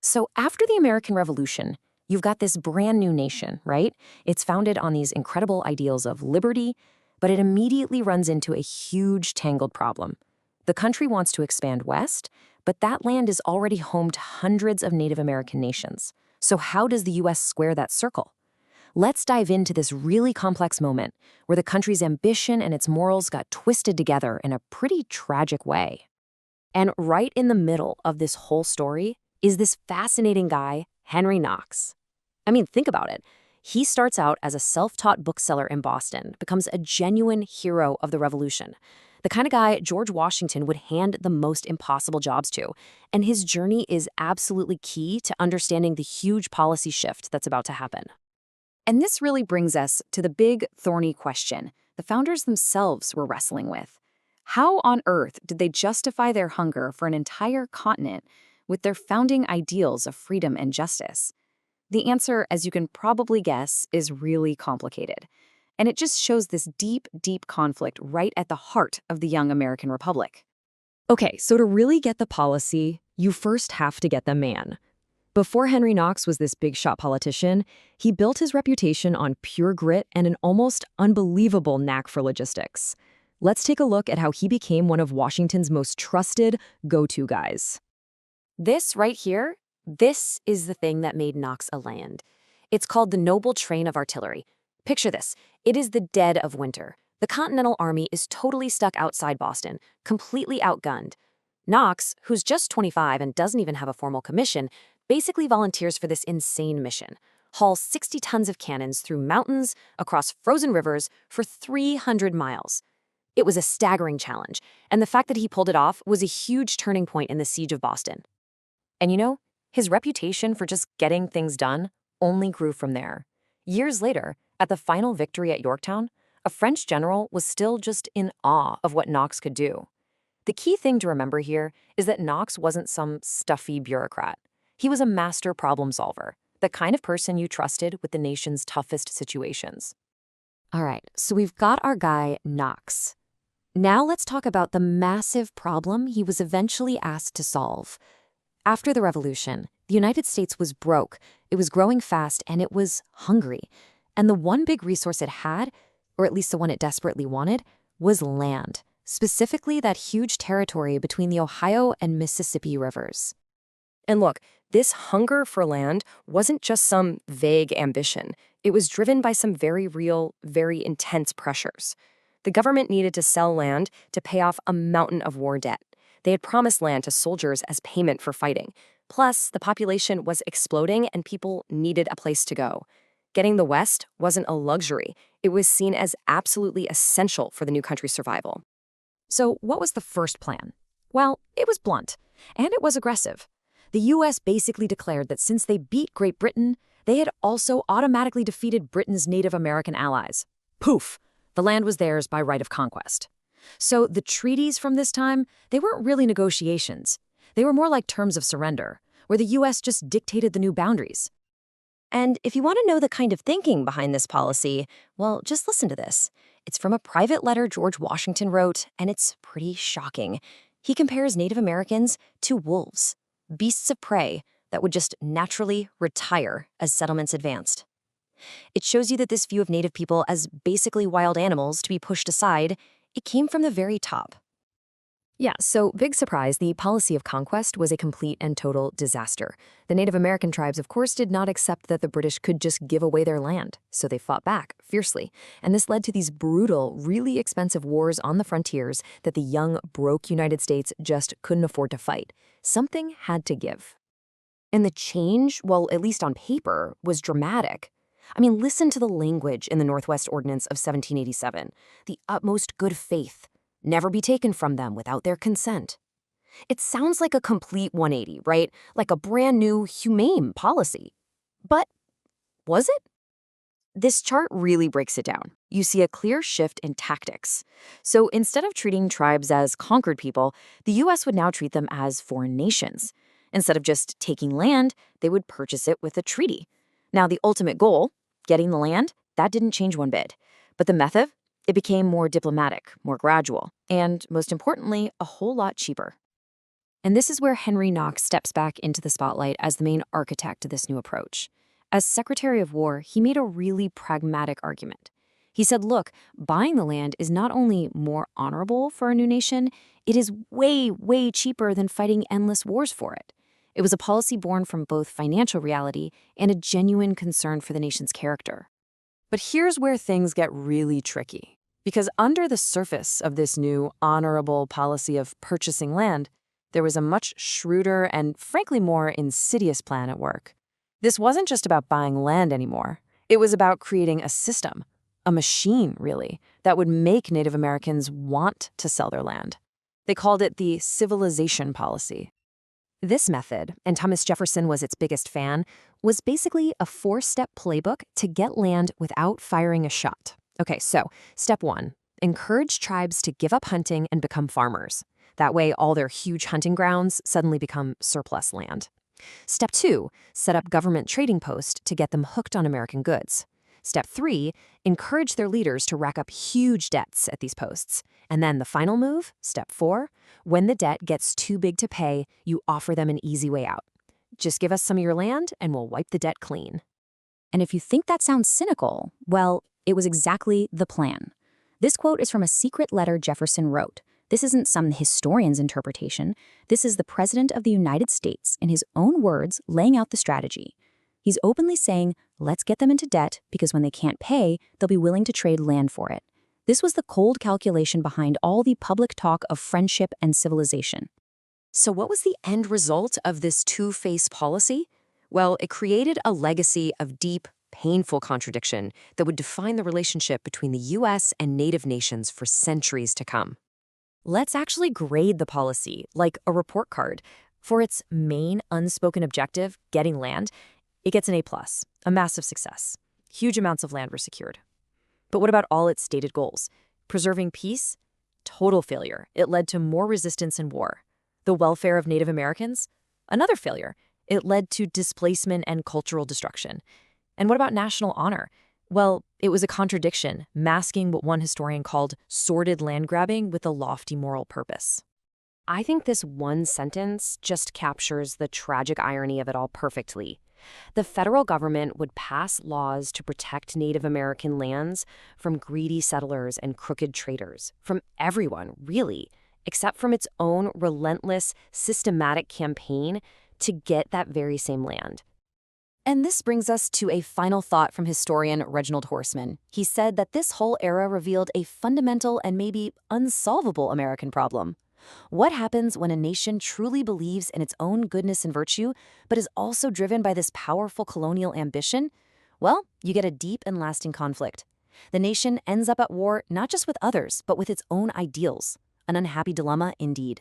So after the American Revolution, you've got this brand new nation, right? It's founded on these incredible ideals of liberty, but it immediately runs into a huge tangled problem. The country wants to expand west, but that land is already home to hundreds of Native American nations. So how does the U.S. square that circle? Let's dive into this really complex moment where the country's ambition and its morals got twisted together in a pretty tragic way. And right in the middle of this whole story is this fascinating guy, Henry Knox. I mean, think about it. He starts out as a self-taught bookseller in Boston, becomes a genuine hero of the Revolution, the kind of guy George Washington would hand the most impossible jobs to. And his journey is absolutely key to understanding the huge policy shift that's about to happen. And this really brings us to the big, thorny question the founders themselves were wrestling with. How on earth did they justify their hunger for an entire continent with their founding ideals of freedom and justice? The answer, as you can probably guess, is really complicated. And it just shows this deep, deep conflict right at the heart of the young American Republic. Okay, so to really get the policy, you first have to get the man. Before Henry Knox was this big-shot politician, he built his reputation on pure grit and an almost unbelievable knack for logistics. Let's take a look at how he became one of Washington's most trusted go-to guys. This right here, this is the thing that made Knox a land. It's called the Noble Train of Artillery. Picture this. It is the dead of winter. The Continental Army is totally stuck outside Boston, completely outgunned. Knox, who's just 25 and doesn't even have a formal commission, basically volunteers for this insane mission. Haul 60 tons of cannons through mountains, across frozen rivers, for 300 miles. It was a staggering challenge, and the fact that he pulled it off was a huge turning point in the siege of Boston. And you know, his reputation for just getting things done only grew from there. Years later, at the final victory at Yorktown, a French general was still just in awe of what Knox could do. The key thing to remember here is that Knox wasn't some stuffy bureaucrat. He was a master problem solver, the kind of person you trusted with the nation's toughest situations. All right, so we've got our guy, Knox. Now let's talk about the massive problem he was eventually asked to solve. After the Revolution, the United States was broke, it was growing fast, and it was hungry. And the one big resource it had, or at least the one it desperately wanted, was land, specifically that huge territory between the Ohio and Mississippi rivers. And look, this hunger for land wasn't just some vague ambition. It was driven by some very real, very intense pressures. The government needed to sell land to pay off a mountain of war debt. They had promised land to soldiers as payment for fighting. Plus, the population was exploding and people needed a place to go. Getting the West wasn't a luxury. It was seen as absolutely essential for the new country's survival. So what was the first plan? Well, it was blunt, and it was aggressive. The U.S. basically declared that since they beat Great Britain, they had also automatically defeated Britain's Native American allies. Poof! The land was theirs by right of conquest. So the treaties from this time, they weren't really negotiations. They were more like terms of surrender, where the U.S. just dictated the new boundaries. And if you want to know the kind of thinking behind this policy, well, just listen to this. It's from a private letter George Washington wrote, and it's pretty shocking. He compares Native Americans to wolves, beasts of prey that would just naturally retire as settlements advanced. It shows you that this view of Native people as basically wild animals to be pushed aside, it came from the very top. Yeah, so big surprise, the policy of conquest was a complete and total disaster. The Native American tribes, of course, did not accept that the British could just give away their land, so they fought back fiercely. And this led to these brutal, really expensive wars on the frontiers that the young, broke United States just couldn't afford to fight. Something had to give. And the change, well, at least on paper, was dramatic. I mean, listen to the language in the Northwest Ordinance of 1787. The utmost good faith. Never be taken from them without their consent. It sounds like a complete 180, right? Like a brand new, humane policy. But was it? This chart really breaks it down. You see a clear shift in tactics. So instead of treating tribes as conquered people, the U.S. would now treat them as foreign nations. Instead of just taking land, they would purchase it with a treaty. Now, the ultimate goal, getting the land, that didn't change one bit. But the method? It became more diplomatic, more gradual, and, most importantly, a whole lot cheaper. And this is where Henry Knox steps back into the spotlight as the main architect of this new approach. As Secretary of War, he made a really pragmatic argument. He said, look, buying the land is not only more honorable for a new nation, it is way, way cheaper than fighting endless wars for it. It was a policy born from both financial reality and a genuine concern for the nation's character. But here's where things get really tricky. Because under the surface of this new honorable policy of purchasing land, there was a much shrewder and frankly more insidious plan at work. This wasn't just about buying land anymore. It was about creating a system, a machine, really, that would make Native Americans want to sell their land. They called it the civilization policy. This method, and Thomas Jefferson was its biggest fan, was basically a 4-step playbook to get land without firing a shot. Okay, so step 1, encourage tribes to give up hunting and become farmers. That way, all their huge hunting grounds suddenly become surplus land. Step 2, set up government trading posts to get them hooked on American goods. Step 3, encourage their leaders to rack up huge debts at these posts. And then the final move, step 4, when the debt gets too big to pay, you offer them an easy way out. Just give us some of your land and we'll wipe the debt clean. And if you think that sounds cynical, well, it was exactly the plan. This quote is from a secret letter Jefferson wrote. This isn't some historian's interpretation. This is the President of the United States, in his own words, laying out the strategy. He's openly saying, let's get them into debt because when they can't pay, they'll be willing to trade land for it. This was the cold calculation behind all the public talk of friendship and civilization. So what was the end result of this two-face policy? Well, it created a legacy of deep, painful contradiction that would define the relationship between the U.S. and Native nations for centuries to come. Let's actually grade the policy, like a report card. For its main unspoken objective, getting land, it gets an A+, a massive success. Huge amounts of land were secured. But what about all its stated goals? Preserving peace? Total failure. It led to more resistance and war. The welfare of Native Americans? Another failure. It led to displacement and cultural destruction. And what about national honor? Well, it was a contradiction, masking what one historian called sordid land grabbing with a lofty moral purpose. I think this one sentence just captures the tragic irony of it all perfectly. The federal government would pass laws to protect Native American lands from greedy settlers and crooked traders, from everyone, really, except from its own relentless, systematic campaign to get that very same land. And this brings us to a final thought from historian Reginald Horseman. He said that this whole era revealed a fundamental and maybe unsolvable American problem. What happens when a nation truly believes in its own goodness and virtue, but is also driven by this powerful colonial ambition? Well, you get a deep and lasting conflict. The nation ends up at war not just with others, but with its own ideals. An unhappy dilemma indeed.